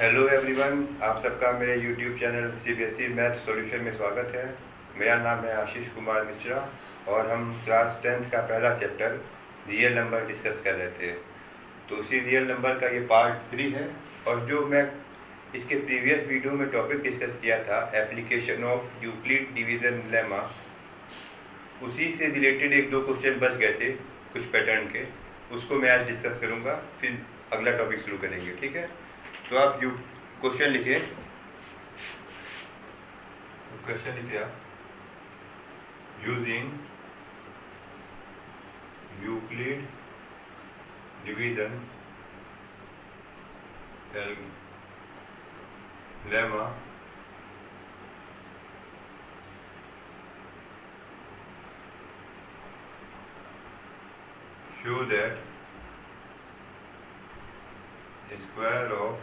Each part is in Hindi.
हेलो एवरीवन, आप सबका मेरे YouTube channel CBSE math solution में स्वागत है। मेरा नाम है आशीष कुमार मिश्रा और हम क्लास 10th का पहला चैप्टर रियल नंबर डिस्कस कर रहे थे। तो उसी रियल नंबर का ये पार्ट 3 है। और जो मैं इसके प्रीवियस वीडियो में टॉपिक डिस्कस किया था, application of Euclid division lemma, उसी से रिलेटेड एक दो क्वेश्चन बच गए थे कुछ पैटर्न के, उसको मैं आज डिस्कस करूँगा। फिर अगला टॉपिक शुरू करेंगे, ठीक है। तो आप क्वेश्चन लिखिए, आप using Euclid division lemma show that square of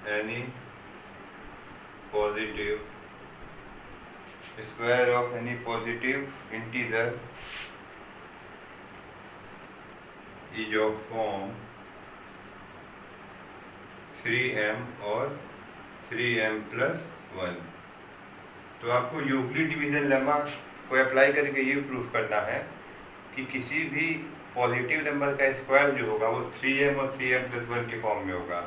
any positive integer is of form 3m और 3m plus 1। तो आपको यूक्लिड डिवीजन लेमा को अप्लाई करके ये प्रूफ करना है कि किसी भी पॉजिटिव नंबर का स्क्वायर जो होगा वो 3m और 3m plus 1 के फॉर्म में होगा।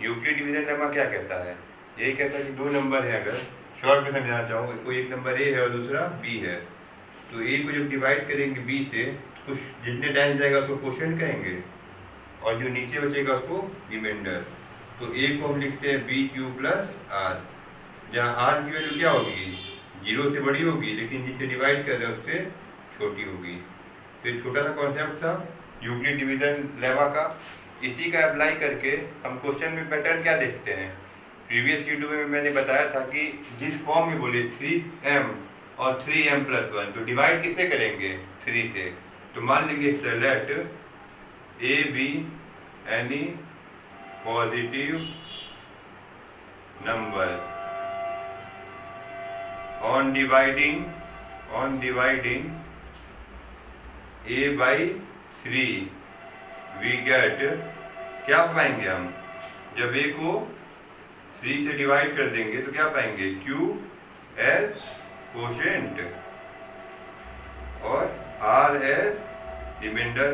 यूक्लिड डिवीजन लेमा क्या कहता है? यही कहता है कि दो नंबर है, अगर शॉर्ट में समझाना चाहूँ, कोई एक नंबर ए है और दूसरा बी है, तो ए को जब डिवाइड करेंगे बी से, कुछ जितने टाइम जाएगा उसको क्वोशिएंट कहेंगे और जो नीचे बचेगा उसको रिमाइंडर। तो ए को हम लिखते हैं बी क्यू प्लस आर, जहाँ आर की वैल्यू क्या होगी? 0 से बड़ी होगी, लेकिन जिससे डिवाइड कर रहे हैं उससे छोटी होगी। तो ये छोटा सा कॉन्सेप्ट था यूक्लिड डिवीजन लेमा का। इसी का अप्लाई करके हम क्वेश्चन में पैटर्न क्या देखते हैं। प्रीवियस वीडियो में मैंने बताया था कि जिस फॉर्म में बोले 3m और 3m plus 1, तो डिवाइड किससे करेंगे? 3 से। तो मान लीजिए select a be any positive number on dividing a by 3 we get, क्या पाएंगे हम? जब a को 3 से डिवाइड कर देंगे तो क्या पाएंगे? q एज क्वोशिएंट और r एज रिमाइंडर।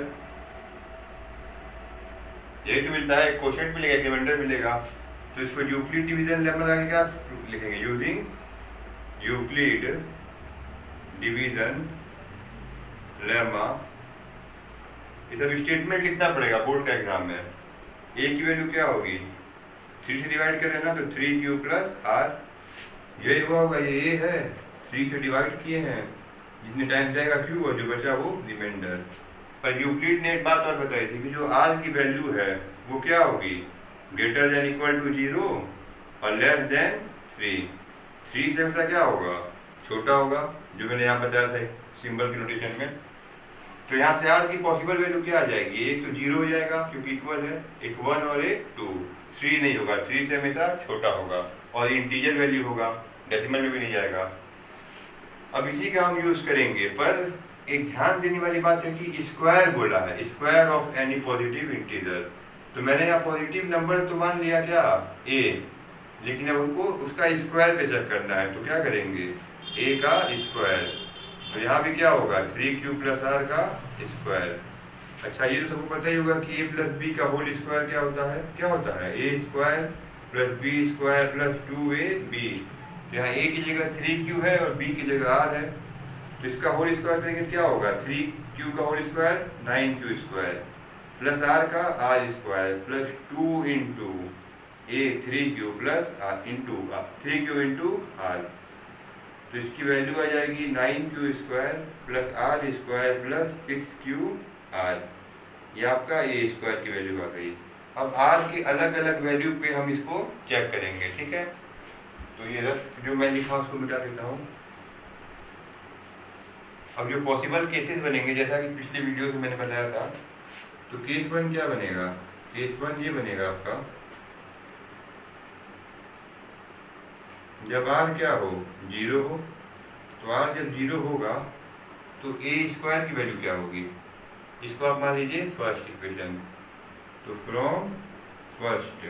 यही तो मिलता है, क्वोशिएंट मिलेगा, रिमाइंडर मिलेगा। तो इसको यूक्लिड डिवीजन लेमा लगा के क्या लिखेंगे? Using Euclid division lemma. ये सब स्टेटमेंट लिखना पड़ेगा बोर्ड का एग्जाम में। ए की वैल्यू क्या होगी? 3 से डिवाइड कर रहे ना, तो 3q प्लस आर, यही हुआ होगा। ये ए है, 3 से डिवाइड किए हैं, जितने टाइम जाएगा q और जो बचा वो रिमाइंडर। पर यूक्लिड ने एक बात और बताई थी कि जो r की वैल्यू है वो क्या होगी? ग्रेटर देन इक्वल टू 0 और लेस देन 3। 3 से हमेशा क्या होगा? छोटा होगा, जो मैंने यहाँ बताया था सिंबल की नोटेशन में। तो यहाँ से r की पॉसिबल वैल्यू क्या आ जाएगी? एक तो 0 हो जाएगा क्योंकि इक्वल है, एक 1 और एक 2। 3 नहीं होगा, 3 से हमेशा छोटा होगा और इंटीजर वैल्यू होगा, डेसिमल में भी नहीं जाएगा। अब इसी का हम यूज करेंगे, पर एक ध्यान देने वाली बात है कि स्क्वायर बोला है, square of any positive integer. तो मैंने यहाँ पॉजिटिव नंबर तो मान लिया क्या? a, लेकिन अब हमको उसका स्क्वायर पे चेक करना है, तो क्या करेंगे? a का स्क्वायर। तो यहाँ भी क्या होगा? 3q प्लस आर का स्क्वायर। अच्छा, ये तो सबको पता ही होगा कि a प्लस बी का होल स्क्वायर क्या होता है? क्या होता है? a square plus b square plus 2ab। यहाँ a की जगह 3q है और b की जगह r है, तो इसका होल स्क्वायर करेंगे क्या होगा? 3q का whole square 9q square plus r का r square plus 2 into a 3q plus into 3q into r। तो इसकी वैल्यू आ जाएगी 9q square plus r square plus 6qr। ये आपका a स्क्वायर की वैल्यू आ गई। अब r की अलग अलग वैल्यू पे हम इसको चेक करेंगे, ठीक है। तो ये रफ जो मैं लिखा उसको मिटा देता हूँ। अब जो पॉसिबल केसेस बनेंगे, जैसा कि पिछले वीडियो में मैंने बताया था, तो केस 1 क्या बनेगा? केस 1 ये बनेगा आपका, जब r क्या हो? 0 हो। तो r जब 0 होगा तो a स्क्वायर की वैल्यू क्या होगी? इसको आप मान लीजिए फर्स्ट इक्वेशन। तो फ्रॉम फर्स्ट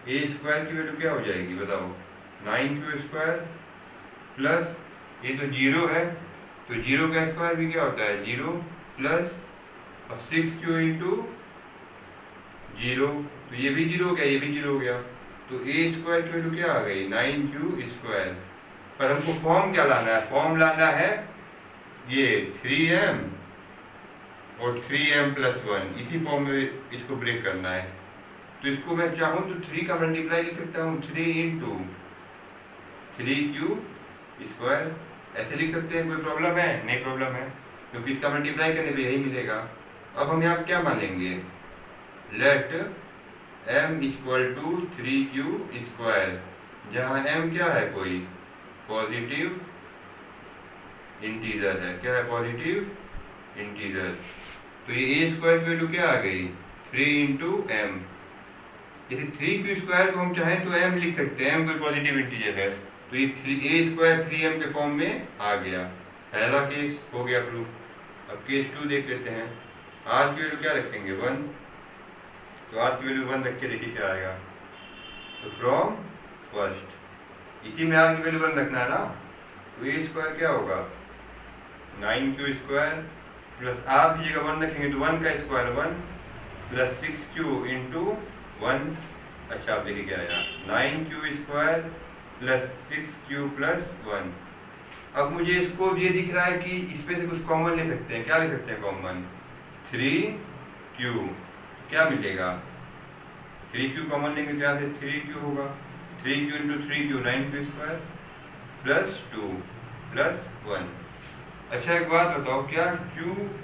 ए स्क्वायर की वैल्यू क्या हो जाएगी बताओ, 9q² प्लस ये तो 0 है, तो 0 का स्क्वायर भी क्या होता है 0 प्लस अब 6q इंटू 0, तो ये भी 0 हो गया, ये भी 0 हो गया, तो ए स्क्वायर की वैल्यू क्या आ गई 9q²। पर हमको फॉर्म क्या लाना है, फॉर्म लाना है ये 3m और 3m प्लस 1, इसी फॉर्म में इसको ब्रेक करना है। तो इसको मैं चाहूँ तो 3 का मल्टीप्लाई लिख सकता हूँ, 3 इंटू 3q², ऐसे लिख सकते हैं, कोई प्रॉब्लम है नहीं, प्रॉब्लम है क्योंकि इसका मल्टीप्लाई करने पे यही मिलेगा। अब हम यहाँ क्या मानेंगे, late m equal to 3q², जहाँ m क्या है, कोई पॉजिटिव इंटीजर है, क्या है पॉजिटिव इंटीजर। तो ये a स्क्वायर की वैल्यू क्या आ गई 3 इंटू m, जैसे 3q² को हम चाहें तो m लिख सकते हैं, m कोई पॉजिटिव इंटीजर है, तो ये a² 3m के फॉर्म में आ गया। पहला केस हो गया प्रूफ। अब केस 2 देख लेते हैं। r की वैल्यू क्या रखेंगे 1, तो r की वैल्यू 1 रख के देखिए क्या आएगा, तो फ्रॉम फर्स्ट इसी में r की वैल्यू 1 रखना है ना, तो a² क्या होगा 9q² प्लस आप की जगह 1 रखेंगे तो 1 का स्क्वायर 1 प्लस 6q इंटू 1, अच्छा आप देखिए क्या आया 9q² प्लस 6q प्लस 1। अब मुझे इसको ये दिख रहा है कि इसमें से कुछ कॉमन ले सकते हैं, क्या ले सकते हैं कॉमन 3q, क्या मिलेगा 3q कॉमन लेंगे तो यहाँ से 3q होगा, 3q into 3q 9q² plus 2 plus 1। अच्छा एक बात बताओ, क्या q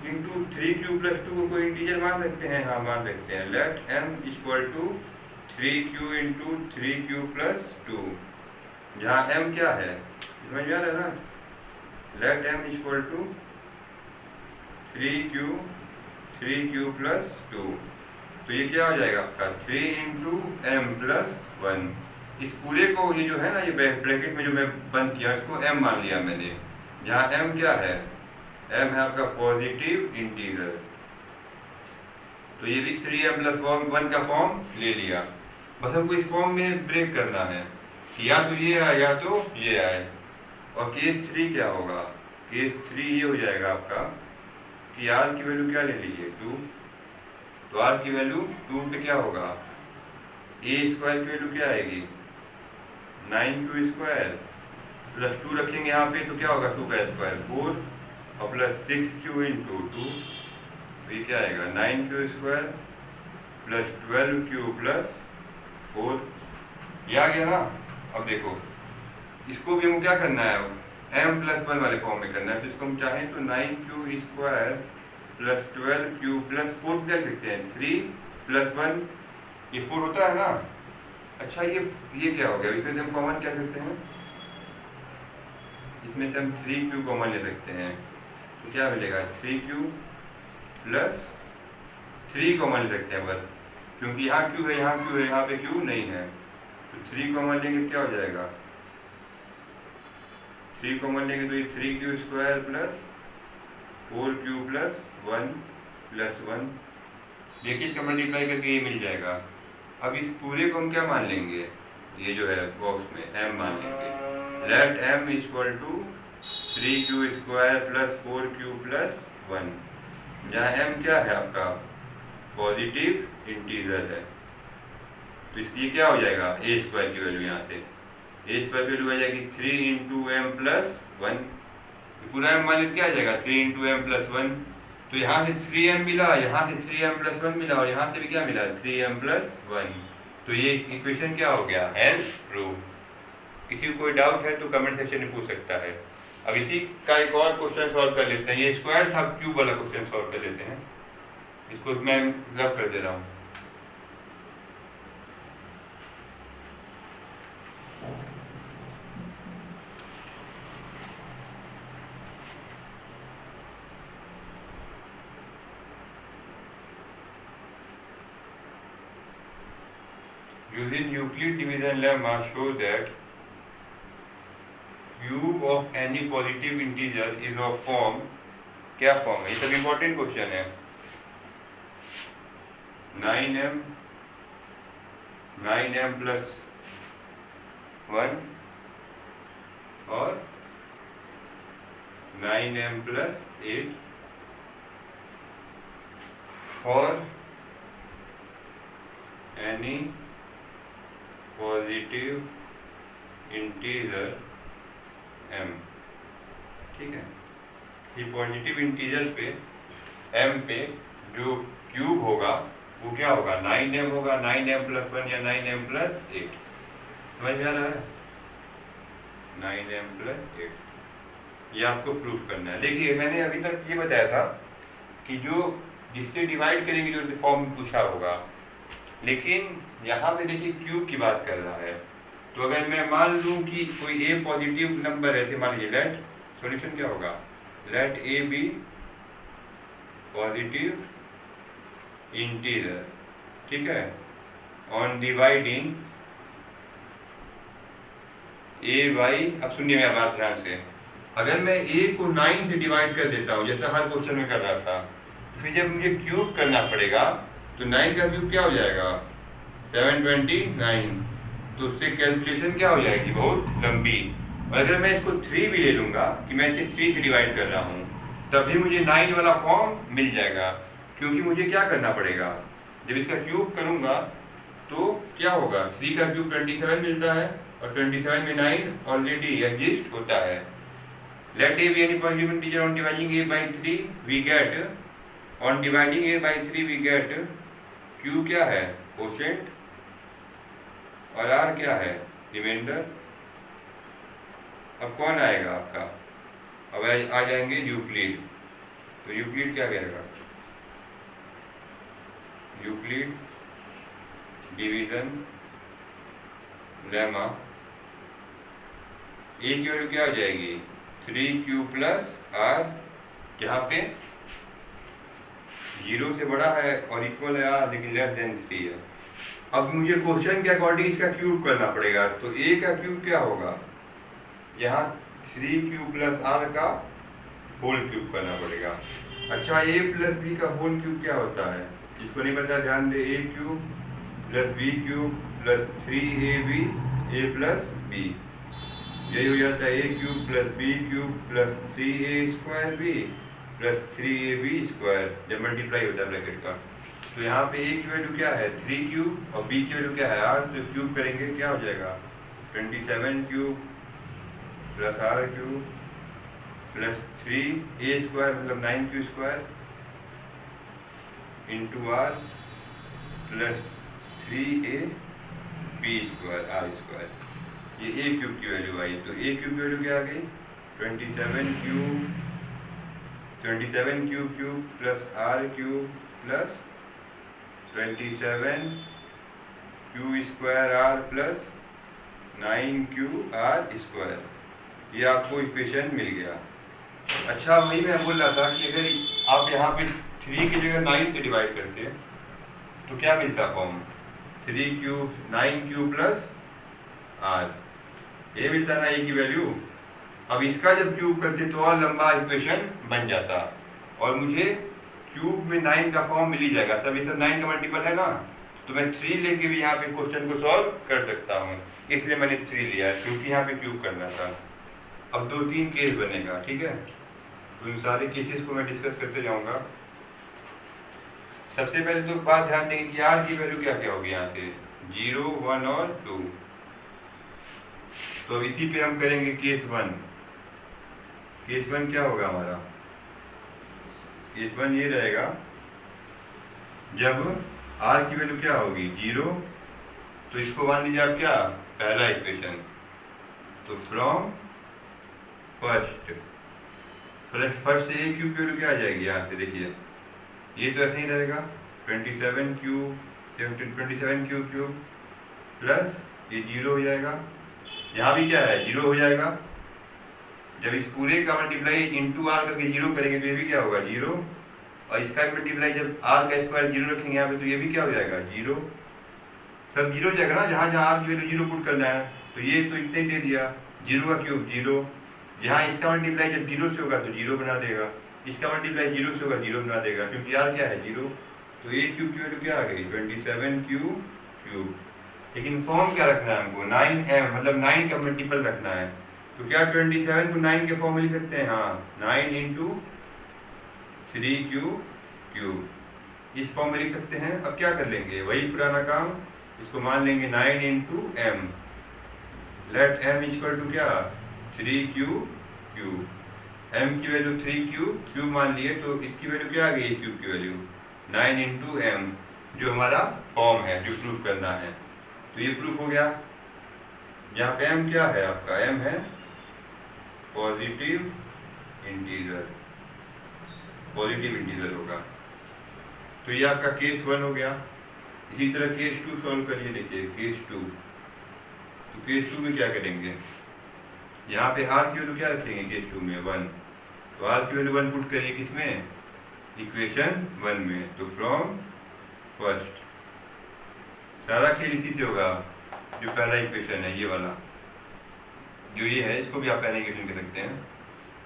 इंटू 3q प्लस 2 को कोई इंटीजर मान सकते हैं, हाँ मान सकते हैं। Let m equal to 3q into 3q plus 2, जहाँ m क्या है समझ में आ रहा है ना, let m equal to 3q plus 2, तो ये क्या हो जाएगा आपका 3 इंटू m प्लस 1। इस पूरे को ये जो है ना, ये ब्रैकेट में जो मैं बंद किया इसको m मान लिया मैंने, जहाँ m क्या है, m है आपका पॉजिटिव इंटीजर, तो ये भी 3m प्लस 1 का फॉर्म ले लिया। बस हमको इस फॉर्म में ब्रेक करना है कि या तो ये आए या तो ये आए। और केस 3 क्या होगा, केस 3 ये हो जाएगा आपका कि r की वैल्यू क्या ले लीजिए 2, तो r की वैल्यू 2 पे क्या होगा, a² की वैल्यू क्या आएगी 9q² प्लस 2 रखेंगे यहाँ पे तो क्या होगा 2 का स्क्वायर 4 और प्लस 6q इंटू 2, तो ये क्या आएगा 9q² प्लस 12q प्लस 4, ये आ गया ना। अब देखो इसको भी हमको क्या करना है, m प्लस 1 वाले फॉर्म में करना है, तो इसको हम चाहें तो 9q² प्लस 12q प्लस 4 क्या लिखते हैं 3 प्लस 1, ये 4 होता है ना। अच्छा ये क्या हो गया, इसमें से हम कॉमन क्या करते हैं, इसमें से हम 3q कॉमन ले सकते हैं, तो क्या मिलेगा 3q प्लस 3 कॉमन ले सकते हैं बस, क्योंकि यहाँ q है, यहाँ q है, यहाँ पे q नहीं है, तो 3 कॉमन लेंगे क्या हो जाएगा 3 कॉमन लेंगे तो ये 3q² plus 4q plus 1 plus 1, देखिए इसका मल्टीप्लाई करके ये मिल जाएगा। अब इस पूरे को हम क्या मान लेंगे, ये जो है बॉक्स में m मान लेंगे, let m equal to 3q² plus 4q plus 1, जहाँ m क्या है आपका पॉजिटिव इंटीजर है, तो इसलिए क्या हो जाएगा a² की वैल्यू, यहाँ से a² की वैल्यू आ जाएगी 3 इंटू m प्लस 1, पूरा m मान क्या आ जाएगा 3 इंटू m प्लस 1, तो यहाँ से 3m मिला, यहाँ से 3m प्लस 1 मिला और यहाँ से भी क्या मिला 3m प्लस 1, तो ये इक्वेशन क्या हो गया हेंस प्रूफ। किसी को कोई डाउट है तो कमेंट सेक्शन में पूछ सकता है। अब इसी का एक और क्वेश्चन सॉल्व कर लेते हैं, ये स्क्वायर था, क्यूब वाला क्वेश्चन सॉल्व कर लेते हैं, इसको मैं रब कर दे रहा हूँ। Using Euclid division lemma show that cube of any positive integer is of form, क्या फॉर्म है, ये सब इम्पोर्टेंट क्वेश्चन है, 9m 9m + 1 और 9m + 8 for any positive integer m। ठीक है, ये पॉजिटिव इंटीजर पे m पे जो क्यूब होगा वो क्या होगा, 9m होगा, 9m + 1 या 9m + 8। समझ में आ रहा है? 9m + 8 ये आपको प्रूफ करना है। देखिए मैंने अभी तक ये बताया था कि जो जिससे डिवाइड करेंगे जो फॉर्म में पूछा होगा, लेकिन यहाँ पे देखिए क्यूब की बात कर रहा है। तो अगर मैं मान लूँ कि कोई ए पॉजिटिव नंबर है, ऐसे मान लीजिए, लेट सॉल्यूशन क्या होगा, let a be positive integer, ठीक है, ऑन डिवाइडिंग ए बाई, अब सुनिए मेरा बात ध्यान से, अगर मैं ए को 9 से डिवाइड कर देता हूँ जैसा हर क्वेश्चन में कर रहा था, फिर जब मुझे क्यूब करना पड़ेगा तो 9 का क्यूब क्या हो जाएगा, 729। तो उससे कैलकुलेशन क्या हो जाएगी, बहुत लंबी। और अगर मैं इसको 3 भी ले लूँगा कि मैं इसे 3 से डिवाइड कर रहा हूँ, तभी मुझे 9 वाला फॉर्म मिल जाएगा। क्योंकि मुझे क्या करना पड़ेगा, जब इसका क्यूब करूँगा तो क्या होगा, 3 का क्यूब 27 मिलता है और 27 में 9 ऑलरेडी एग्जिस्ट होता है। Let a be any positive integer on dividing a by 3 we get, on dividing a by 3 we get q क्या है, कोशेंट, और आर क्या है, रिमाइंडर। अब कौन आएगा आपका, अब आ जाएंगे यूक्लिड। तो यूक्लिड क्या करेगा, यूक्लिड डिवीजन लेमा, ए की वैल्यू क्या हो जाएगी, 3q + r, जहाँ पे 0 से बड़ा है और इक्वल है r लेकिन लेस देन 3 है। अब मुझे क्वेश्चन के अकॉर्डिंग इसका क्यूब करना पड़ेगा। तो a का क्यूब क्या होगा, यहाँ 3q + r का होल क्यूब करना पड़ेगा। अच्छा, a + b का होल क्यूब क्या होता है, जिसको नहीं पता ध्यान दे, a³ + b³ + 3ab a + b, यही हो जाता है a³ + b³ + 3a² b + 3ab², जब मल्टीप्लाई होता है ब्रैकेट का। तो यहाँ पे a की वैल्यू क्या है, 3q, और b की वैल्यू क्या है, r। तो क्यूब करेंगे क्या हो जाएगा, 27q + r³ + 3a² मतलब 9q² × r + 3ab² r²। ये a³ की वैल्यू आई। तो a³ की वैल्यू क्या आ गई, 27q³ + r³ + 27q²r + 9qr²। ये आपको इक्वेशन मिल गया। अच्छा, वही मैं बोल रहा था कि अगर आप यहाँ पे 3 की जगह 9 से डिवाइड करते तो क्या मिलता फॉर्म, 3q 9q + r, ये मिलता ना a की वैल्यू। अब इसका जब क्यूब करते तो और लंबा इक्वेशन बन जाता, और मुझे क्यूब में 9 का फॉर्म मिल ही जाएगा। सब ये सब 9 का मल्टीपल है ना, तो मैं 3 लेके भी यहाँ पे क्वेश्चन को सॉल्व कर सकता हूँ। इसलिए मैंने 3 लिया क्योंकि यहाँ पे क्यूब करना था। अब 2-3 केस बनेगा, ठीक है, तो इन सारे केसेस को मैं डिस्कस करते जाऊँगा। सबसे पहले तो बात ध्यान देंगे कि r की वैल्यू क्या क्या होगी, यहाँ से 0, 1 और 2। तो इसी पे हम करेंगे केस 1। केस 1 क्या होगा हमारा, केस 1 ये रहेगा, जब r की वैल्यू क्या होगी 0, तो इसको मान लीजिए आप क्या, पहला इक्वेशन। तो फ्रॉम फर्स्ट से a³ की वैल्यू क्या आ जाएगी, यहाँ से देखिए, ये तो ऐसे ही रहेगा, 27q³ प्लस ये 0 हो जाएगा। यहाँ भी क्या है, 0 हो जाएगा। जब इस पूरे का मल्टीप्लाई इंटू r करके 0 करेंगे तो ये भी क्या होगा 0, और इसका मल्टीप्लाई जब r का स्क्वायर 0 रखेंगे यहाँ पे तो ये भी क्या हो जाएगा 0। सब 0 हो जाएगा ना, जहाँ जहाँ r की वैल्यू 0 पुट करना है। तो ये तो इतना ही दे दिया, 0 का क्यूब 0, जहाँ इसका मल्टीप्लाई जब 0 से होगा तो 0 बना देगा, इसका मल्टीप्लाई 0 से होगा 0 बना देगा, क्योंकि r क्या है 0। तो a³ की वैल्यू क्या आ गई 27q³। लेकिन फॉर्म क्या रखना है हमको, 9m मतलब 9 का मल्टीपल रखना है। तो क्या 27 को 9 के फॉर्म में लिख सकते हैं, हाँ 9 इंटू 3q क्यूब, इस फॉर्म में लिख सकते हैं। अब क्या कर लेंगे, वही पुराना काम, इसको मान लेंगे 9 into m, let m equal to क्या 3q क्यूब, m की वैल्यू 3q क्यूब मान लिए, तो इसकी वैल्यू क्या आ गई क्यूब की वैल्यू 9 इंटू m, जो हमारा फॉर्म है जो प्रूफ करना है। तो ये प्रूफ हो गया। यहाँ पे m क्या है आपका, m है पॉजिटिव इंटीजर, पॉजिटिव इंटीजर होगा। तो ये आपका केस 1 हो गया। इसी तरह केस 2 सॉल्व करिए, देखिए केस 2। तो केस 2 में क्या करेंगे, यहाँ पे r की वैल्यू क्या रखेंगे केस 2 में 1, तो r की वैल्यू 1 पुट करिए किसमें, इक्वेशन 1 में। तो फ्रॉम फर्स्ट, सारा खेल इसी से होगा, जो पहला इक्वेशन है ये वाला, जो ये है इसको भी आप पहला इक्वेशन कह सकते हैं।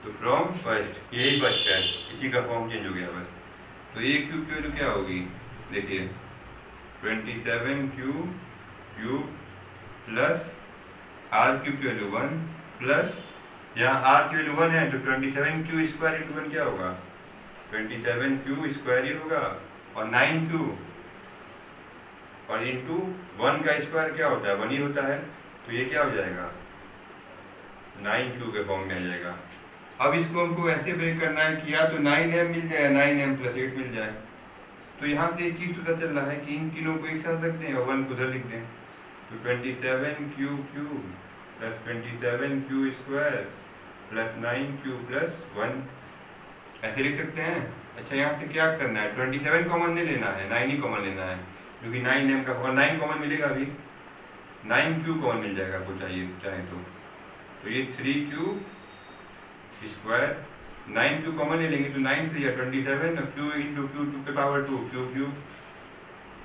तो फ्रॉम फर्स्ट, यही फर्स्ट है, इसी का फॉर्म चेंज हो गया बस। तो ए क्यूब की वैल्यू क्या होगी, देखिए 27q cube plus r cube की वैल्यू 1 प्लस, यहाँ r की वैल्यू 1 है तो 27q स्क्वायर इंटू 1 क्या होगा, 27q स्क्वायर ही होगा, और 9q और इंटू 1 का स्क्वायर क्या होता है 1 ही होता है। तो ये क्या हो जाएगा 9q के फॉर्म में आ जाएगा। अब इसको हमको ऐसे ब्रेक करना है कि या तो 9m मिल जाए, 9m प्लस 8 मिल जाए। तो यहाँ से एक चीज़ पता चल रहा है कि इन तीनों को एक साथ रख दें और 1 को उधर लिख दें। तो 27q cube plus 27q square plus 9q plus 1, ऐसे लिख सकते हैं। अच्छा, यहाँ से क्या करना है, 27 कॉमन नहीं लेना है, 9 ही कॉमन लेना है, क्योंकि 9m का और 9 कॉमन मिलेगा अभी, 9q कॉमन मिल जाएगा आपको चाहिए चाहे तो ये 3q स्क्वायर, 9q कॉमन ले लेंगे तो 9 से या 27 और q इंटू q 2 के पावर 2 q क्यूब,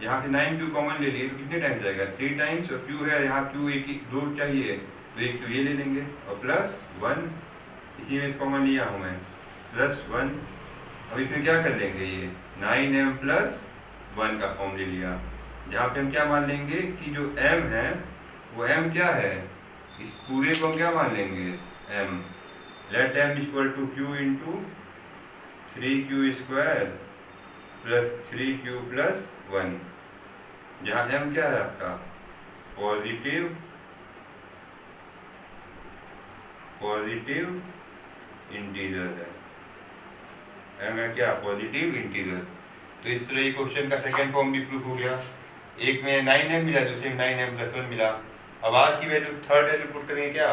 यहाँ से 9q कॉमन ले लिए तो कितने टाइम्स जाएगा 3 टाइम्स, और q है यहाँ q एक ही 2 चाहिए तो एक तो ये ले लेंगे और प्लस 1, इसी में कॉमन लिया हूँ मैं, प्लस 1। अब इसमें क्या कर लेंगे, ये 9m प्लस 1 का फॉर्म ले लिया, जहाँ पे हम क्या मान लेंगे कि जो m है वो m क्या है, इस पूरे को क्या मान लेंगे m, let m equal to q into 3q square plus 3q plus 1, जहाँ m क्या है आपका पॉजिटिव इंटीजर है, m है क्या पॉजिटिव इंटीजर। तो इस तरह ये क्वेश्चन का सेकंड फॉर्म भी प्रूफ हो गया। एक में 9m मिला, दूसरे में 9m प्लस 1 मिला। अब r की वैल्यू थर्ड वैल्यू पुट करेंगे क्या,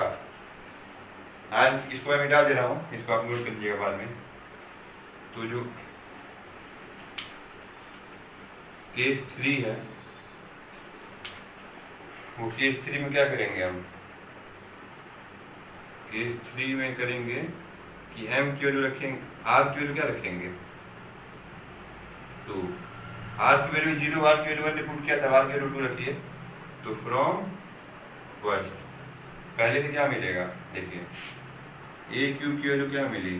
आज इसको मैं मिटा दे रहा हूँ, इसको आप नोट कर लीजिएगा बाद में। तो जो केस 3 है वो केस 3 में क्या करेंगे हम, केस 3 में करेंगे कि m की वैल्यू रखेंगे, r की वैल्यू क्या रखेंगे 2, r की वैल्यू 0, r की वैल्यू 1 ने पुट किया था, r की वैल्यू 2 रखिए। तो फ्रॉम फर्स्ट पहले से क्या मिलेगा, देखिए a क्यूब की वैल्यू क्या मिली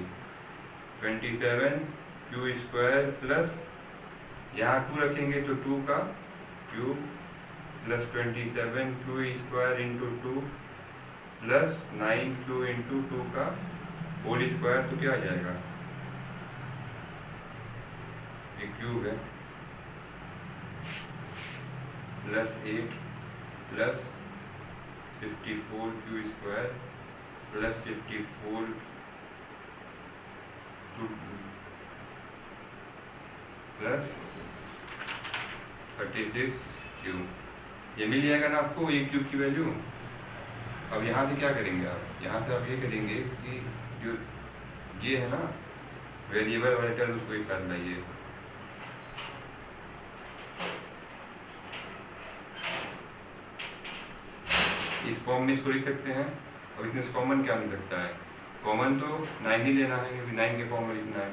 27q स्क्वायर प्लस, यहाँ 2 रखेंगे तो 2 का cube plus 27q square into 2 plus 9q into 2 का होल स्क्वायर, तो क्या आ जाएगा, ये क्यूब है, plus 8 plus 54q square plus 54 plus 36q, ये मिल जाएगा ना आपको एक क्यूब की वैल्यू। अब यहाँ से क्या करेंगे आप, यहाँ से आप ये करेंगे कि जो ये है ना वेरिएबल वाले टर्म उसको एक साथ लाइए, इस फॉर्म में इसको लिख सकते हैं। और इसमें कॉमन क्या मिल सकता है, कॉमन तो 9 ही लेना है क्योंकि 9 के फॉर्म में लिखना है,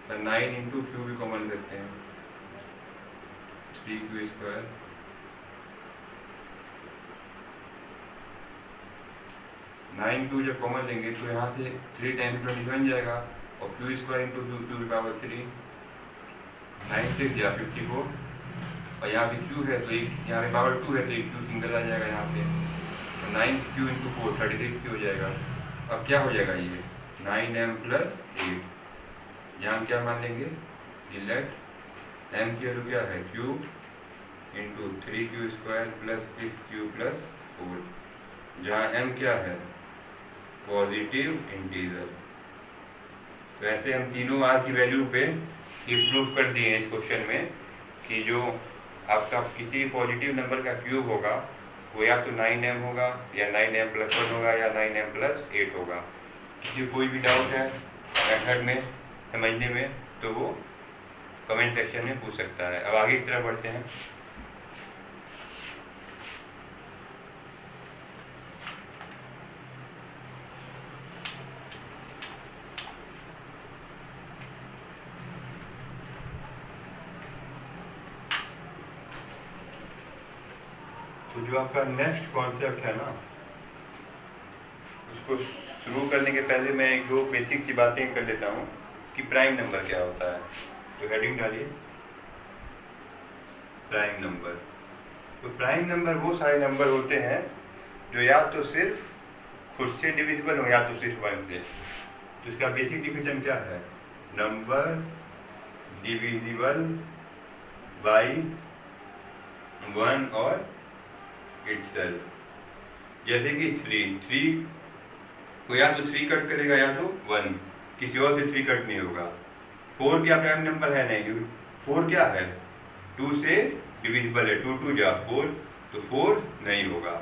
पर 9 इंटू क्यू भी कॉमन ले सकते हैं, 3q स्क्वायर 9q जब कॉमन लेंगे तो यहाँ से 3 टाइम्स 20 बन जाएगा, और q स्क्वायर इंटू q की पावर 3, 9 6 या 54, और यहाँ पे क्यू है तो एक, यहाँ पे पावर 2 है तो एक क्यू सिंगल आ जाएगा यहाँ पे, तो 9q इंटू 4 36 हो जाएगा। अब क्या हो जाएगा ये 9m प्लस 8, यहाँ हम क्या मान लेंगे लेट m की वैल्यू क्या है q into 3q square plus 6q plus 4, जहाँ m क्या है पॉजिटिव इंटीजर। तो ऐसे हम तीनों r की वैल्यू पे ये प्रूफ कर दिए हैं इस क्वेश्चन में कि जो आपका किसी भी पॉजिटिव नंबर का क्यूब होगा वो या तो 9m होगा या 9m प्लस 1 होगा या 9m प्लस 8 होगा। किसी कोई भी डाउट है मेथड में समझने में तो वो कमेंट सेक्शन में पूछ सकता है। अब आगे की तरफ बढ़ते हैं। तो जो आपका नेक्स्ट कॉन्सेप्ट है ना, उसको शुरू करने के पहले मैं एक दो बेसिक सी बातें कर लेता हूँ कि प्राइम नंबर क्या होता है। तो हेडिंग डालिए प्राइम नंबर। तो प्राइम नंबर वो सारे नंबर होते हैं जो या तो सिर्फ खुद से डिविजिबल हो या तो सिर्फ 1 से। तो इसका बेसिक डिफिनेशन क्या है, नंबर डिविजिबल बाई 1 और इटसेल्फ। जैसे कि 3 को या तो 3 कट करेगा या तो 1, किसी और से 3 कट नहीं होगा। 4 क्या प्राइम नंबर है नहीं, क्योंकि 4 क्या है 2 से डिविजिबल है, 2 2 जा 4, तो 4 नहीं होगा।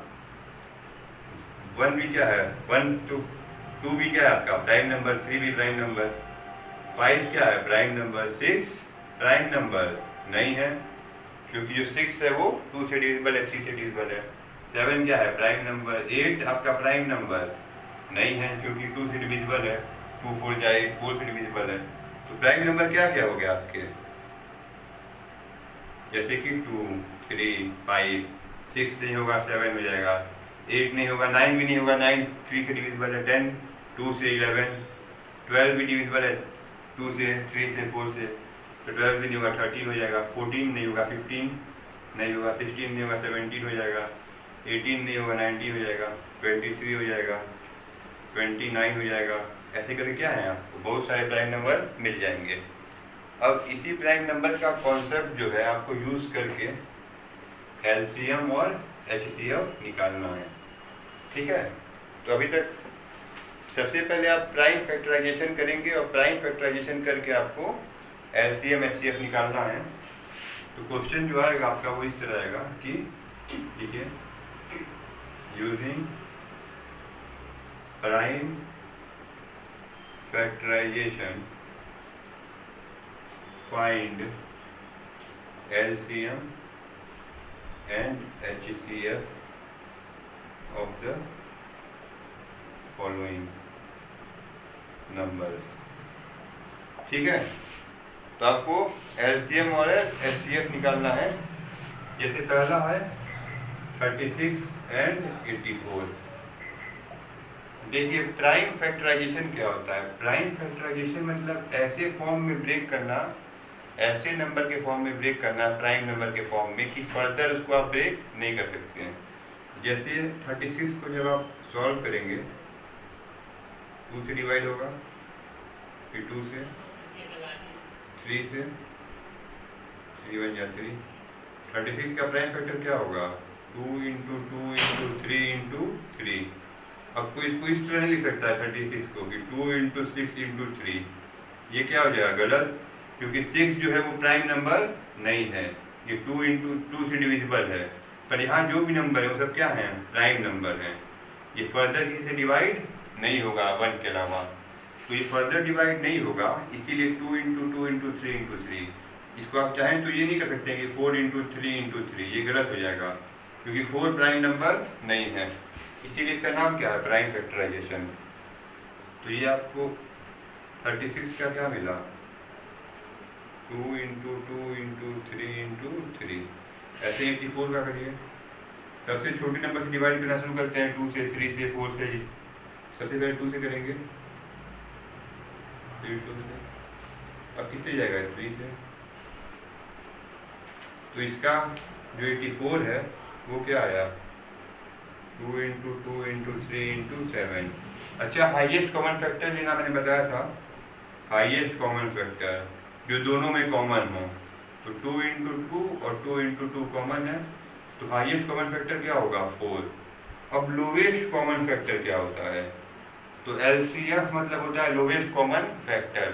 1 भी क्या है 1 2 भी क्या है आपका प्राइम नंबर, 3 भी प्राइम नंबर, 5 क्या है प्राइम नंबर, 6 प्राइम नंबर नहीं है क्योंकि जो 6 है वो 2 से डिविजिबल है, 3 से डिविजिबल है। 7 क्या है प्राइम नंबर, 8 आपका प्राइम नंबर नहीं है क्योंकि 2 से डिविजिबल है, 2 4 जाए 4 से डिविजिबल है। तो प्राइम नंबर क्या क्या हो गया आपके, जैसे कि 2 3 5, 6 नहीं होगा 7 हो जाएगा, 8 नहीं होगा 9 भी नहीं होगा, 9 3 से डिविजिबल है, 10 2 से 11, 12 भी डिविजिबल है 2 से 3 से 4 से, तो 12 भी नहीं होगा 13 हो जाएगा, 14 नहीं होगा 15 नहीं होगा, 16 नहीं होगा 17 हो जाएगा, 18 नहीं होगा 19 हो जाएगा, 23 हो जाएगा, 29 हो जाएगा। ऐसे करके क्या है आपको बहुत सारे प्राइम नंबर मिल जाएंगे। अब इसी प्राइम नंबर का कॉन्सेप्ट जो है आपको यूज करके एलसीएम और एचसीएफ निकालना है, ठीक है। तो अभी तक सबसे पहले आप प्राइम फैक्टराइजेशन करेंगे और प्राइम फैक्टराइजेशन करके आपको एलसीएम एचसीएफ निकालना है। तो क्वेश्चन जो आएगा आपका वो इस तरह आएगा कि देखिए using prime factorisation find LCM and HCF of the following numbers, ठीक है। तो आपको LCM और HCF निकालना है। जैसे पहला है 36 and 84। देखिए प्राइम फैक्टराइजेशन क्या होता है, प्राइम फैक्टराइजेशन मतलब ऐसे फॉर्म में ब्रेक करना, ऐसे नंबर के फॉर्म में ब्रेक करना प्राइम नंबर के फॉर्म में कि फर्दर उसको आप ब्रेक नहीं कर सकते हैं। जैसे 36 को जब आप सॉल्व करेंगे 2 से डिवाइड होगा, फिर 2 से, 3 से, 3 1 या 3। 36 का प्राइम फैक्टर क्या होगा 2 इंटू 2 इंटू 3 इंटू 3। आपको इसको इस तरह लिख सकता है 36 को कि 2 इंटू 6 इंटू 3, ये क्या हो जाएगा गलत, क्योंकि 6 जो है वो प्राइम नंबर नहीं है, ये 2 इंटू 2 से डिविजिबल है। पर यहाँ जो भी नंबर है वो सब क्या है प्राइम नंबर है, ये फर्दर किसी से डिवाइड नहीं होगा 1 के अलावा। तो ये फर्दर डिवाइड नहीं होगा, इसीलिए 2 इंटू 2 इंटू 3 इंटू 3। इसको आप चाहें तो ये नहीं कर सकते कि 4 इंटू 3 इंटू 3, ये गलत हो जाएगा क्योंकि 4 प्राइम नंबर नहीं है, इसीलिए इसका नाम क्या है प्राइम फैक्टराइजेशन। तो ये आपको 36 का क्या मिला 2 इंटू 2 इंटू 3 इंटू 3। ऐसे 84 का करिए, सबसे छोटे नंबर से डिवाइड करना शुरू करते हैं 2 से, 3 से, 4 से। सबसे पहले 2 से करेंगे, फिर 2 से, अब किससे जाएगा 3 से, तो इसका जो 84 है वो क्या आया 2 इंटू 2 इंटू 3 इंटू 7। अच्छा, हाईएस्ट कॉमन फैक्टर लेना मैंने बताया था, हाईएस्ट कॉमन फैक्टर जो दोनों में कॉमन हो। तो 2 इंटू 2 और 2 इंटू 2 कॉमन है, तो हाईएस्ट कॉमन फैक्टर क्या होगा 4। अब लोवेस्ट कॉमन फैक्टर क्या होता है, तो LCF मतलब होता है लोवेस्ट कॉमन फैक्टर।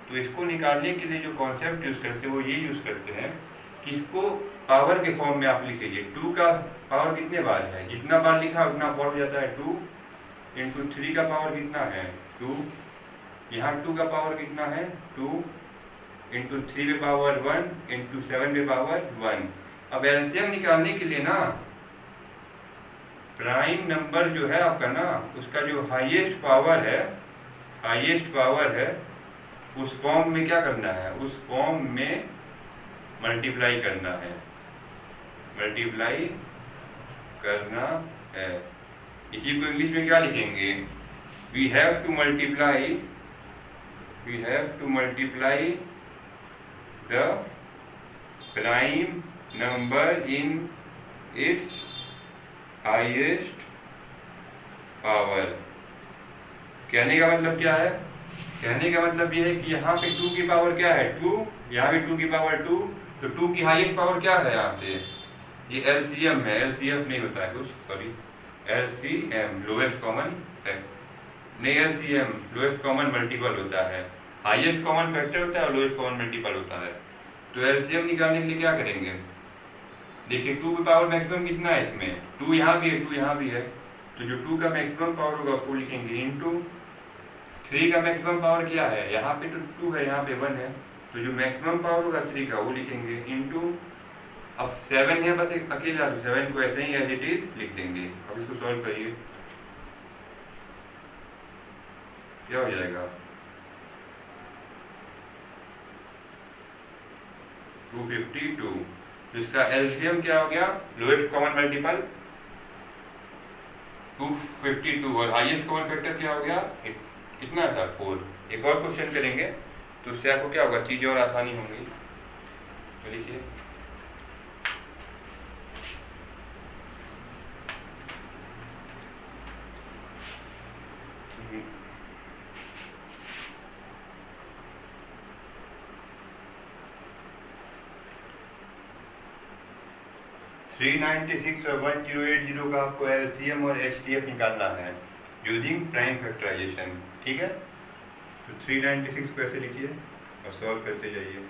तो इसको निकालने के लिए जो कॉन्सेप्ट यूज करते हैं वो ये यूज करते हैं कि इसको पावर के फॉर्म में आप लिखिए। 2 का पावर कितने बार है, जितना बार लिखा उतना पावर हो जाता है 2 इंटू 3 का पावर कितना है 2, यहाँ 2 का पावर कितना है 2 इंटू 3 पे पावर 1 इंटू 7 पे पावर 1। अब एलसीएम निकालने के लिए ना प्राइम नंबर जो है आपका ना उसका जो हाईएस्ट पावर है उस फॉर्म में क्या करना है, उस फॉर्म में मल्टीप्लाई करना है, इसी को इंग्लिश में क्या लिखेंगे, we have to multiply the prime number in its highest power. कहने का मतलब क्या है, कहने का मतलब यह है कि यहाँ पे 2 की पावर क्या है 2, यहाँ पे 2 की पावर 2, तो 2 की हाईएस्ट पावर क्या है यहाँ पे, ये एलसीएम है, एलसीएफ नहीं होता है कुछ, सॉरी एलसीएम लोएस्ट कॉमन नहीं, एलसीएम लोएस्ट कॉमन मल्टीपल होता है, हाईएस्ट कॉमन फैक्टर होता है और लोएस्ट कॉमन मल्टीपल होता है। तो एलसीएम निकालने के लिए क्या करेंगे, देखिए 2 की पावर मैक्सिमम कितना है इसमें 2 यहाँ भी है 2 यहाँ भी है, तो जो 2 का मैक्सिमम पावर होगा उसको लिखेंगे इनटू 3 का मैक्सिमम पावर क्या है, यहाँ पे तो 2 है यहाँ पे 1 है, तो जो मैक्सिमम पावर होगा 3 का वो लिखेंगे इनटू, अब 7 है बस एक अकेला, तो 7 को ऐसे ही एज इट इज लिख देंगे। अब इसको सॉल्व करिए, क्या हो जाएगा 252। तो इसका एलसीएम क्या हो गया, लोएस्ट कॉमन मल्टीपल 252 और हाईएस्ट कॉमन फैक्टर क्या हो गया कितना था 4। एक और क्वेश्चन करेंगे तो उससे आपको क्या होगा, चीजें और आसानी होंगी। तो लिखिए 396 और 1080 का आपको एलसीएम और एचसीएफ निकालना है यूजिंग प्राइम फैक्टराइजेशन, ठीक है। तो 396 को ऐसे लिखिए और सॉल्व करते जाइए।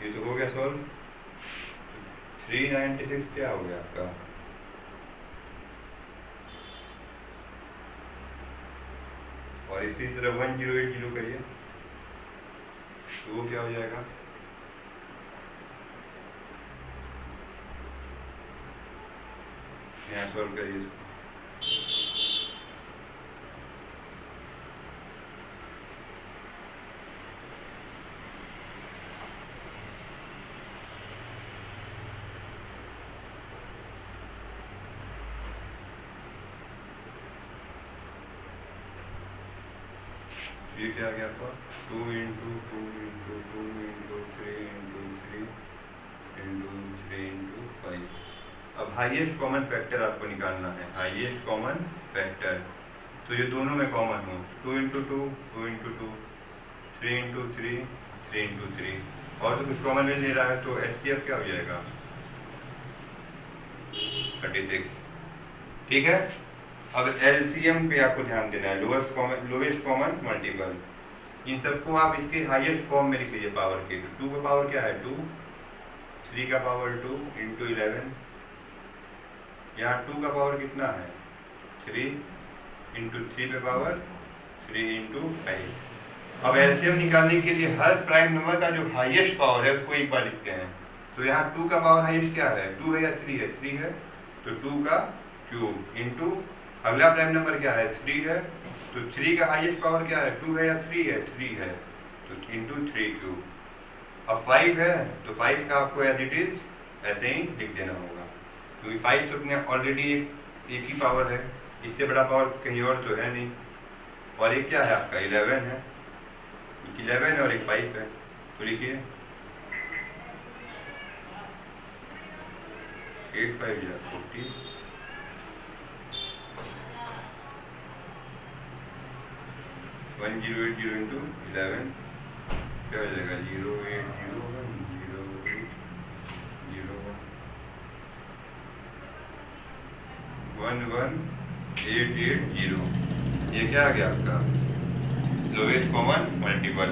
ये तो हो गया सॉल्व। 396 क्या हो गया आपका, और इसी तरह 1080 करिए तो वो क्या हो जाएगा, यहाँ सॉल्व करिए इसको। ये क्या आ गया आपका 2 into 2 into 2 into 3 into 3 into 3 into 5। अब हाईएस्ट कॉमन फैक्टर आपको निकालना है, हाईएस्ट कॉमन फैक्टर, तो ये दोनों में कॉमन हो 2 इंटू 2 2 इंटू 2 3 इंटू 3 3 इंटू 3, और तो कुछ कॉमन मिल नहीं रहा है, तो एचसीएफ क्या हो जाएगा 36, ठीक है। अब एलसीएम पे आपको ध्यान देना है, लोवेस्ट कॉमन मल्टीपल, इन सबको आप इसके हाईएस्ट फॉर्म में लिख लीजिए पावर के। 2 का पावर क्या है 2, 3 का पावर 2 इंटू 11, यहाँ 2 का पावर कितना है 3 इंटू 3 पे पावर 3 इंटू 5। अब एलसीएम निकालने के लिए हर प्राइम नंबर का जो हाईएस्ट पावर है उसको एक बार लिखते हैं। तो यहाँ 2 का पावर हाईएस्ट क्या है 2 है या 3 है, 3 है, तो 2 का क्यूब इंटू अगला प्राइम नंबर क्या है 3 है, तो 3 का हाईएस्ट पावर क्या है 2 है या 3 है, 3 है, तो इंटू 3 क्यूब। अब 5 है तो 5 का आपको एज इट इज ऐसे ही लिख देना होगा, क्योंकि 5 तो अपने ऑलरेडी एक ही पावर है, इससे बड़ा पावर कहीं और तो है नहीं। और एक क्या है आपका 11 है, 11 और एक 5 है, तो लिखिए 8 5 या 40, 1080 इंटू 11 क्या हो जाएगा 0801 080111880। ये क्या आ गया आपका लोवेस्ट कॉमन मल्टीपल।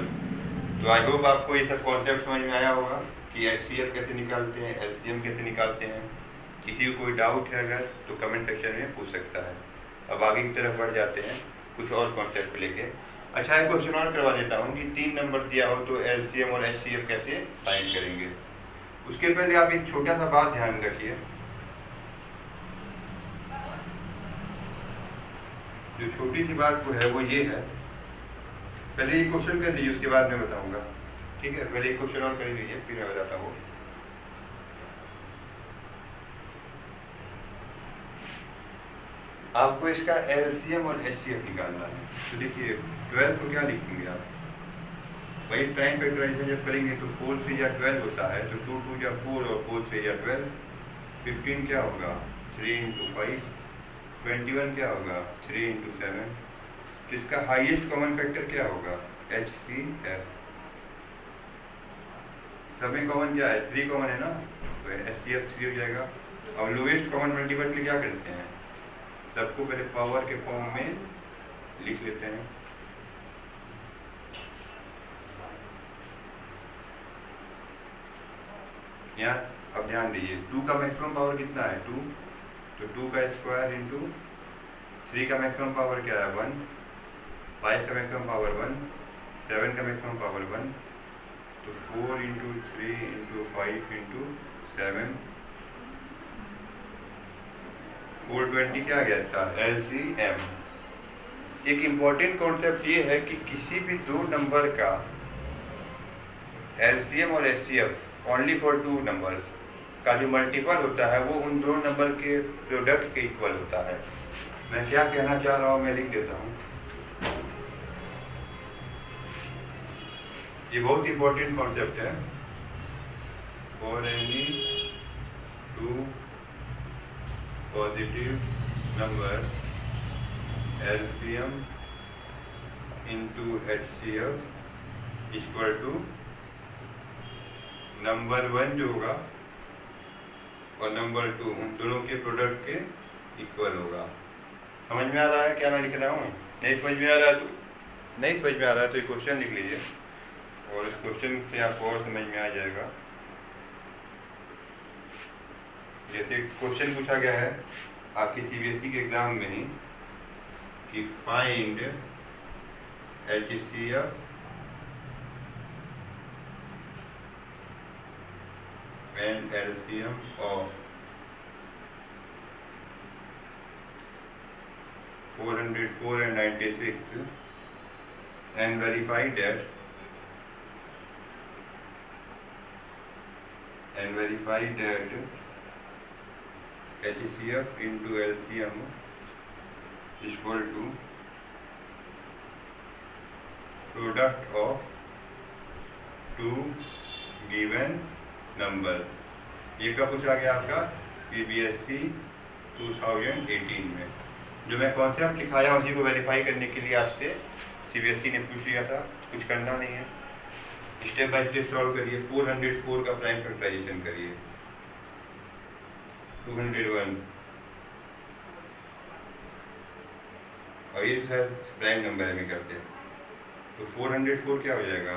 तो आई होप आपको ये सब कॉन्सेप्ट समझ में आया होगा कि एचसीएफ कैसे निकालते हैं, एलसीएम कैसे निकालते हैं। किसी को कोई डाउट है अगर तो कमेंट सेक्शन में पूछ सकता है। अब आगे की तरफ बढ़ जाते हैं कुछ और कॉन्सेप्ट लेके। अच्छा, एक क्वेश्चन और करवा देता हूँ कि 3 नंबर दिया हो तो एलसीएम और एचसीएफ कैसे फाइंड करेंगे। उसके पहले आप एक छोटा सा बात ध्यान रखिए, जो छोटी सी बात को है वो ये है, पहले ये क्वेश्चन कर लीजिए उसके बाद मैं बताऊंगा, ठीक है। पहले एक क्वेश्चन और कर लीजिए फिर मैं बताता हूँ। आपको इसका एलसीएम और एचसीएफ निकालना है। तो देखिए 12 को क्या लिखेंगे आप, वही टाइम फैक्टराइजेशन जब करेंगे तो 4 3 या 12 होता है, तो 2 2 या 4 और 4 3 या 12। 15 क्या होगा 3 इंटू 5। 21 क्या होगा 3 इंटू 7। तो इसका हाईएस्ट कॉमन फैक्टर क्या होगा HCF। सब में कॉमन क्या है 3 कॉमन है ना, तो HCF 3 हो जाएगा। अब लोएस्ट कॉमन मल्टीपल के लिए क्या करते हैं, सबको पहले पावर के फॉर्म में लिख लेते हैं। यहाँ अब ध्यान दीजिए 2 का मैक्सिमम पावर कितना है 2, तो 2 का स्क्वायर इंटू 3 का मैक्सिमम पावर क्या है 1, 5 का मैक्सिमम पावर 1, 7 का मैक्सिमम पावर 1, तो 4 इंटू 3 इंटू 5 इंटू 7, 420 क्या गया इसका LCM। एक इम्पॉर्टेंट कॉन्सेप्ट ये है कि किसी भी 2 नंबर का LCM और HCF ओनली फॉर 2 नंबर का जो मल्टीपल होता है वो उन 2 नंबर के प्रोडक्ट के इक्वल होता है। मैं क्या कहना चाह रहा हूँ मैं लिख देता हूँ, ये बहुत इंपॉर्टेंट कॉन्सेप्ट है। For any 2 positive number LCM into HCF equal to number 1 जो होगा और नंबर 2 उन दोनों के प्रोडक्ट के इक्वल होगा। समझ में आ रहा है क्या मैं लिख रहा हूँ? नहीं समझ में आ रहा है तो ये क्वेश्चन लिख लीजिए और इस क्वेश्चन से आपको और समझ में आ जाएगा। जैसे क्वेश्चन पूछा गया है आपकी CBSE के एग्जाम में ही कि find HCF and LCM of 404 and 96 and verify that HCF into LCM is equal to product of 2 given number. ये कब पूछा गया आपका CBSE 2018 में। जो मैं कॉन्सेप्ट लिखाया उसी को वेरीफाई करने के लिए आपसे CBSE ने पूछ लिया था, कुछ करना नहीं है, स्टेप बाय स्टेप सॉल्व करिए। 404 का प्राइम फैक्टराइजेशन करिए, 201 और ये सर प्राइम नंबर में करते हैं तो 404 क्या हो जाएगा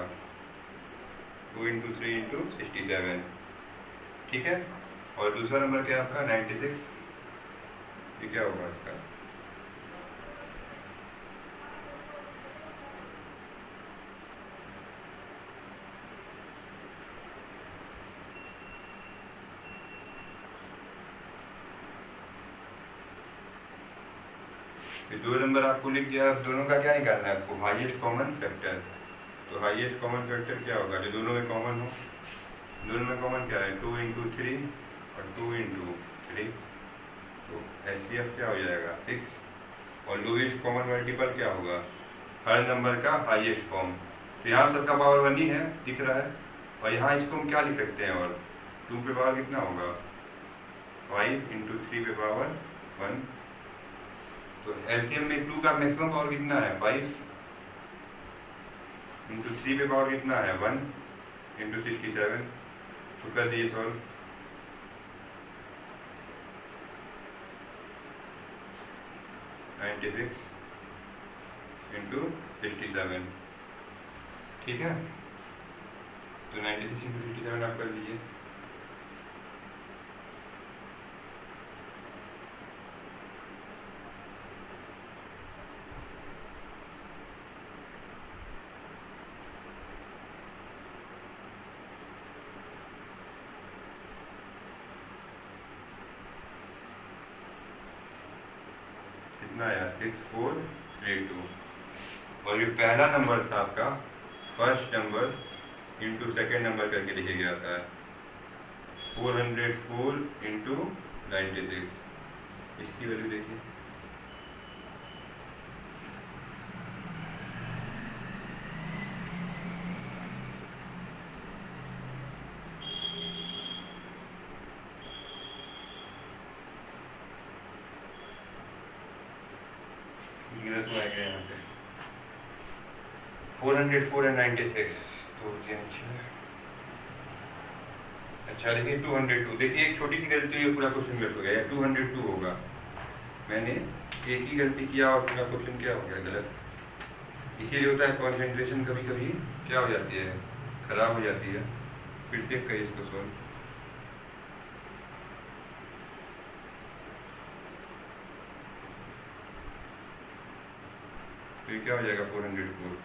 2 इंटू 3 इंटू 67, ठीक है। और दूसरा नंबर क्या है आपका 96, ये क्या होगा इसका ये 2 नंबर आपको लिख दिया। अब दोनों का क्या निकालना है आपको हाईएस्ट कॉमन फैक्टर। तो तो हाईएस्ट कॉमन फैक्टर क्या होगा जो दोनों में कॉमन हो? दोनों में कॉमन क्या है? 2 इंटू 3 और 2 इंटू 3, तो HCF क्या हो जाएगा? 6। और लोएस्ट कॉमन मल्टीपल क्या होगा? हर नंबर का हाईएस्ट फॉर्म। तो यहाँ सबका पावर 1 ही है, दिख रहा है। और यहाँ इसको हम क्या लिख सकते हैं? और 2 पे पावर कितना होगा? 5 इंटू 3 पे पावर 1। तो एलसीएम में 2 का मैक्सिमम पावर कितना है? 5 इंटू 3 पे पावर कितना है? 1 इंटू 67। तो कर दिए सॉल्व। इंटू 67, ठीक है। तो 96 इंटू 67 आप कर लीजिए। कितना आया? 6432। और ये पहला नंबर था आपका, first number into second number करके लिखे गया था 404 इंटू 96। इसकी वैल्यू देखिए, यहाँ पे 404 and 96। तो अच्छा देखिए 202। देखिए एक छोटी सी गलती हुई, पूरा क्वेश्चन गलत हो गया। 202 होगा, मैंने एक ही गलती किया और पूरा क्वेश्चन क्या हो गया? गलत। इसीलिए होता है कॉन्सेंट्रेशन कभी कभी क्या हो जाती है? खराब हो जाती है। फिर चेक करिए इसको सोल्व। तो ये क्या हो जाएगा? 404।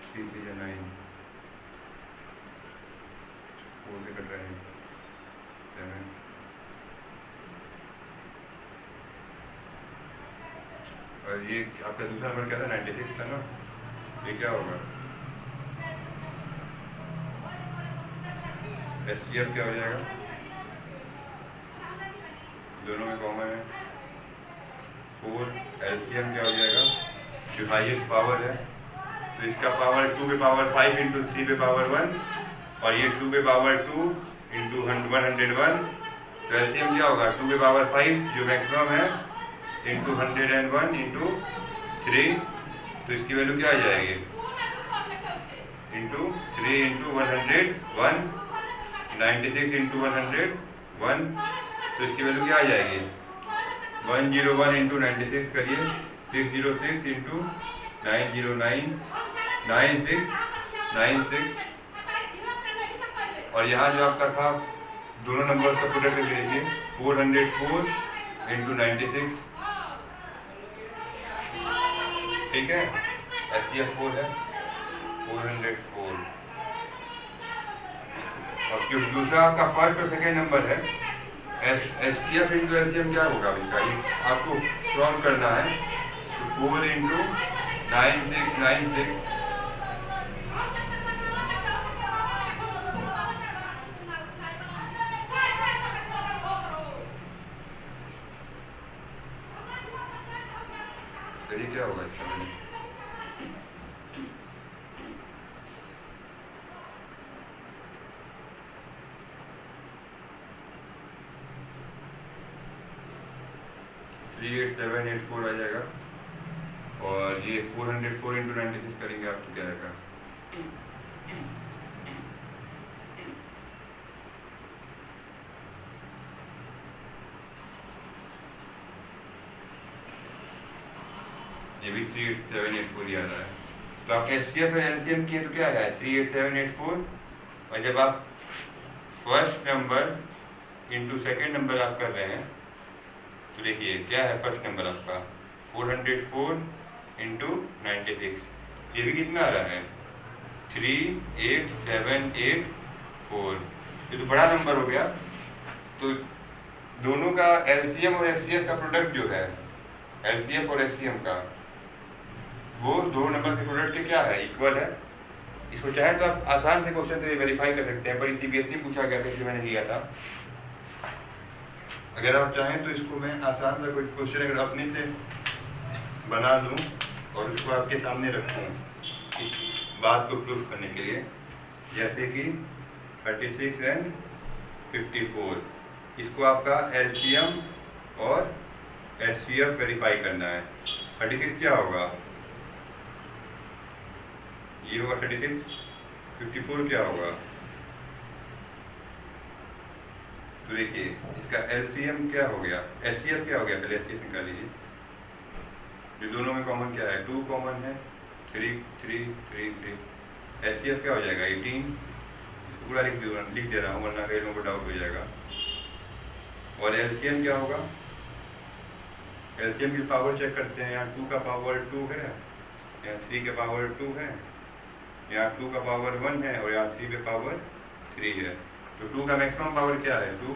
थ्री 3 या 9, 4 से कट रहे हैं 7। और ये आपका दूसरा नंबर क्या था? 96 था ना। ये क्या होगा? HCF क्या हो जाएगा? दोनों में कॉमन है 4। LCM क्या हो जाएगा? जो हाईएस्ट पावर है, तो इसका पावर 2 पे पावर 5 इंटू 3 पे पावर 1, और ये 2 पे पावर 2 इंटू 101। तो एलसीएम क्या होगा? 2 पे पावर 5 जो मैक्सिमम है इंटू 101 इंटू 3। तो इसकी वैल्यू क्या आ जाएगी? Into 3 into 101, 96 into 101। तो इसकी वैल्यू क्या आ जाएगी? 101 इंटू 96 करिए, 606 इंटू 909, 9696। और यहाँ जो आपका था दोनों नंबर का प्रोडक्ट ले लीजिए, 404 इंटू 96, ठीक है। HCF 4 है 404। और जो दूसरा आपका फर्स्ट और सेकेंड नंबर है, HCF इंटू LCM क्या होगा इसका? आपको सॉल्व करना है। तो 4 इंटू 9696, ये क्या होगा इसका? 38784 आ जाएगा। और ये 404 इंटू 96 करेंगे आप तो क्या आएगा? ये भी 38784 ही आ रहा है। तो आप HCF और LCM किए तो क्या है? 38784। और जब आप first number into second number आप कर रहे हैं तो देखिए क्या है? फर्स्ट नंबर आपका 404 इंटू 96, ये भी कितना आ रहा है? 38784। ये तो बड़ा नंबर हो गया। तो दोनों का LCM और HCF का प्रोडक्ट जो है एलसीएफ और एचसीएम का, वो दो नंबर के प्रोडक्ट के क्या है, इक्वल है। इसको चाहे तो आप आसान से क्वेश्चन से वेरीफाई कर सकते हैं, पर सीबीएसई पूछा गया था इसलिए मैंने लिया था। अगर आप चाहें तो इसको मैं आसान सा कोई क्वेश्चन अगर अपने से बना लूँ और उसको आपके सामने रखूँ इस बात को प्रूफ करने के लिए, जैसे कि 36 एंड 54, इसको आपका एलसीएम और एचसीएफ वेरीफाई करना है। 36 क्या होगा, ये होगा 36, 54 क्या होगा। तो देखिए इसका एलसीएम क्या हो गया, एचसीएफ क्या हो गया, पहले एचसीएफ निकाल लीजिए। जो दोनों में कॉमन क्या है, 2 कॉमन है, 3 3 3 3। एचसीएफ क्या हो जाएगा 18, इसको पूरा लिख दे रहा हूँ वरना कई लोगों को डाउट हो जाएगा। और एलसीएम क्या होगा, एलसीएम की पावर चेक करते हैं। यहाँ 2 का पावर 2 है, यहाँ 3 का पावर 2 है, यहाँ 2 का पावर 1 है और यहाँ 3 का पावर 3 है। तो 2 का मैक्सिमम पावर क्या है 2,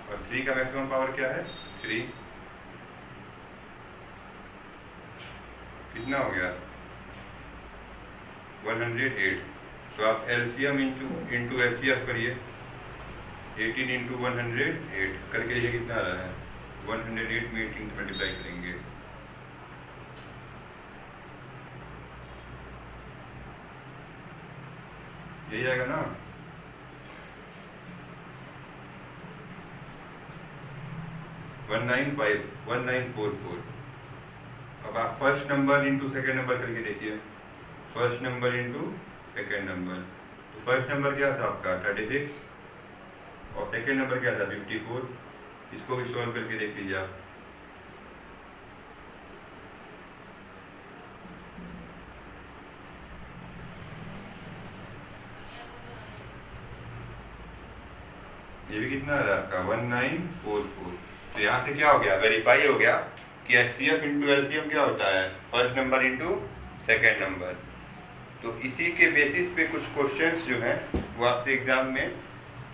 और 3 का मैक्सिमम पावर क्या है 3। कितना हो गया 108। तो आप एलसीएम इंटू एचसीएफ करिए, 18 इंटू 108 करके ये कितना आ रहा है 108 में 18 मल्टीप्लाई करेंगे। यही आएगा ना, वन 1944। अब आप first number into second number करके देखिए, first number into second number. तो फर्स्ट नंबर क्या था आपका 36 और सेकेंड नंबर क्या था 54। इसको भी सॉल्व करके देख लीजिए आप। ये भी कितना आ रहा है आपका 1944। तो यहाँ से क्या हो गया, वेरीफाई हो गया कि एचसीएफ इंटू एलसीएम क्या होता है first number into second number. तो इसी के बेसिस पे कुछ क्वेश्चंस जो हैं वो आपसे एग्जाम में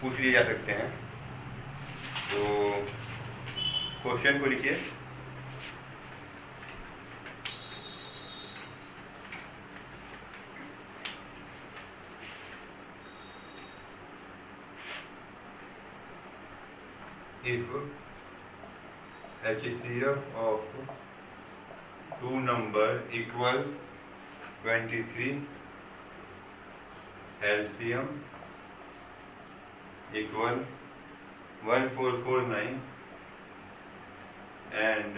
पूछ लिए जा सकते हैं। तो क्वेश्चन को लिखिए, if HCF of 2 number equal 23, LCM equal 1449 and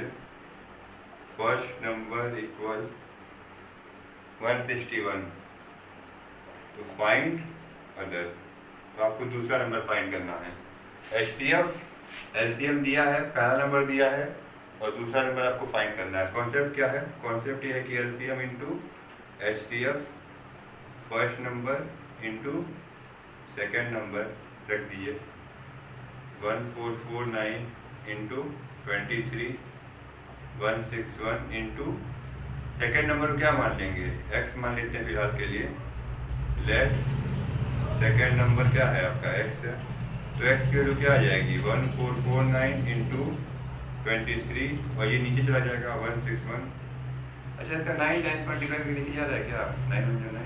first number equal 161, तो फाइंड अदर। तो आपको दूसरा नंबर फाइंड करना है। HCF एलसीएम दिया है, पहला नंबर दिया है और दूसरा नंबर आपको फाइंड करना है। कॉन्सेप्ट क्या है, कॉन्सेप्ट ये है कि LCM into HCF first number into second number रख दीजिए, 1449 इंटू 23 161 इंटू सेकेंड नंबर को क्या मान लेंगे x मान लेते हैं फिलहाल के लिए। लेट सेकेंड नंबर क्या है आपका x है, तो x की वैल्यू क्या आ जाएगी 1449 इंटू 23 और ये नीचे चला जाएगा 161। अच्छा इसका 9 टाइम्स मल्टीप्लाई करके देखिए जा रहा है क्या 9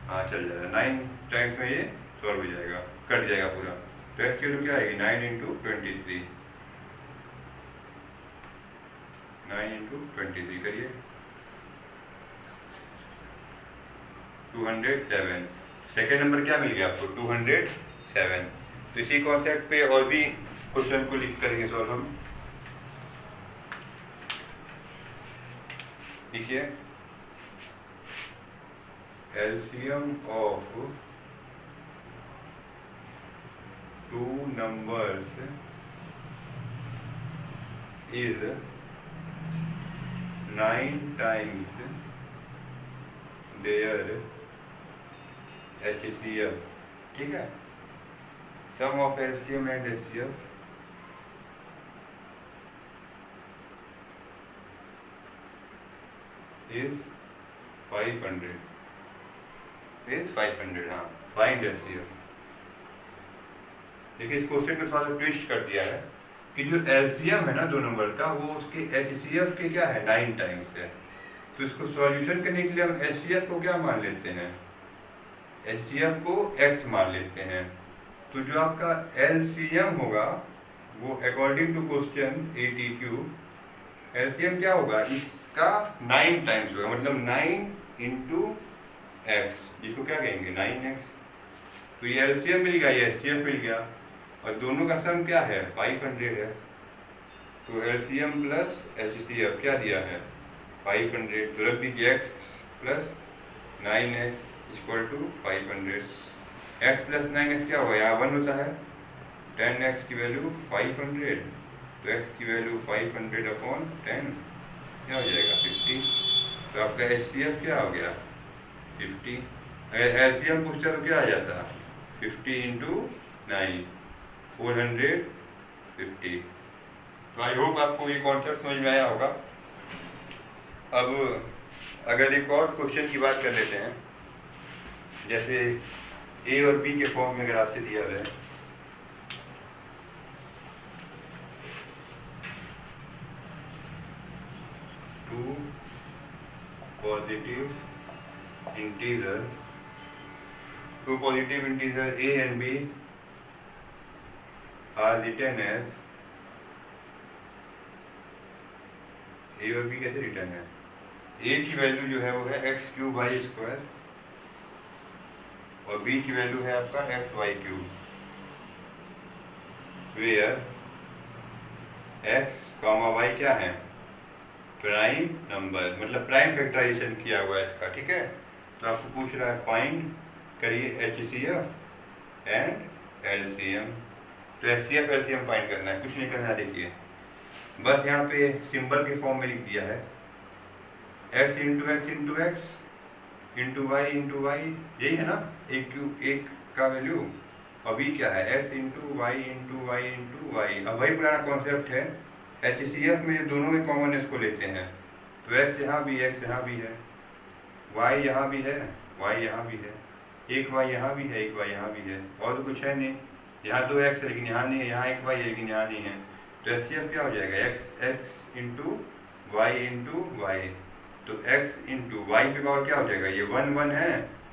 हाँ चल जाएगा, 9 टाइम्स में ये सॉल्व हो जाएगा, कट जाएगा पूरा। तो x की वैल्यू क्या आएगी 9 इंटू 23, 9 इंटू 23 करिए 207। सेकेंड नंबर क्या मिल गया आपको 207। तो इसी कॉन्सेप्ट पे और भी क्वेश्चन को लिख करेंगे सॉल्व हम। देखिए LCM of 2 numbers is 9 times their HCF, ठीक है। Sum of LCM and HCF is 500, हाँ फाइंड एचसीएफ। देखिए इस क्वेश्चन को थोड़ा ट्विस्ट कर दिया है, कि जो एलसीएम है ना 2 नंबर का, वो उसके एचसीएफ के क्या है 9 टाइम्स है। तो इसको सॉल्यूशन करने के लिए हम एचसीएफ को क्या मान लेते हैं, एचसीएफ को x मान लेते हैं। तो जो आपका एलसीएम होगा वो अकॉर्डिंग टू क्वेश्चन 82 एलसीएम क्या होगा, इसका 9 टाइम्स होगा, मतलब 9 इंटू एक्स, जिसको क्या कहेंगे 9x। तो ये एलसीएम मिल गया, ये एचसीएफ मिल गया, और दोनों का सम क्या है 500 है। तो एलसीएम प्लस एचसीएफ क्या दिया है 500। तो रख दीजिए x plus 9x equal to 500। x plus 9x क्या होगा, यहाँ 1 होता है, 10x की वैल्यू 500, तो x की वैल्यू 500 अपॉन 10 क्या हो जाएगा 50। तो आपका एचसीएफ क्या हो गया 50। अगर एलसीएम पूछता तो क्या आ जाता 50 इंटू 9 450। तो आई होप आपको ये कॉन्सेप्ट समझ में आया होगा। अब अगर एक और क्वेश्चन की बात कर लेते हैं, जैसे ए और बी के फॉर्म में अगर आपसे दिया हुआ है, two positive integer A and B are written as, A और बी कैसे रिटर्न है, ए की वैल्यू जो है वो है x³ और बी की वैल्यू है आपका xy³, वेयर x, y क्या है प्राइम नंबर, मतलब प्राइम फैक्टराइजेशन किया हुआ है इसका, ठीक है। तो आपको पूछ रहा है फाइंड करिए एचसीएफ एंड एलसीएम। तो एचसीएफ एलसीएम फाइंड करना है, कुछ नहीं करना है। देखिए बस यहाँ पे सिंबल के फॉर्म में लिख दिया है x into x into x into y, यही है ना, एक का वैल्यू, और b क्या है x into y into y into y. अब वही पुराना कॉन्सेप्ट है, एचसीएफ में ये दोनों में कॉमन इसको लेते हैं, तो x यहाँ भी x यहाँ भी है, y यहाँ भी है y यहाँ भी है, एक y यहाँ भी है एक y यहाँ भी है, और तो कुछ है नहीं। यहाँ 2x है लेकिन यहाँ नहीं है, यहाँ एक y है लेकिन यहाँ नहीं है। तो एचसीएफ क्या हो जाएगा x into y into y. तो x इंटू वाई पे पावर क्या हो जाएगा, ये 1 1 है,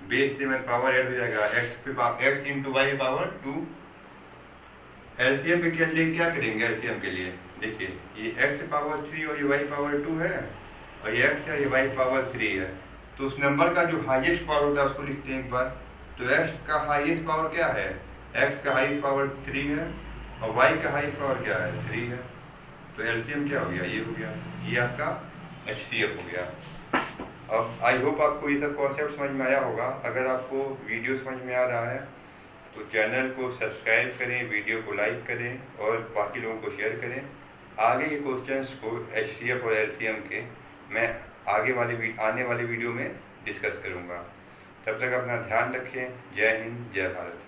बेस से मेरा पावर ऐड हो जाएगा, x into y power 2। LCM के लिए क्या करेंगे, एलसीएम के लिए देखिए ये x पावर 3 और ये y पावर 2 है, और ये x है ये y पावर 3 है। तो उस नंबर का जो हाईएस्ट पावर होता है उसको लिखते हैं एक बार। तो x का हाईएस्ट पावर क्या है, x का हाईएस्ट पावर 3 है और y का हाईएस्ट पावर क्या है 3 है। तो एलसीएम क्या हो गया, ये हो गया, ये आपका एचसीएफ हो गया। अब आई होप आपको ये सब कॉन्सेप्ट समझ में आया होगा। अगर आपको वीडियो समझ में आ रहा है तो चैनल को सब्सक्राइब करें, वीडियो को लाइक करें और बाकी लोगों को शेयर करें। आगे के क्वेश्चंस को एचसीएफ और एलसीएम के मैं आने वाले वीडियो में डिस्कस करूंगा। तब तक अपना ध्यान रखें। जय हिंद, जय भारत।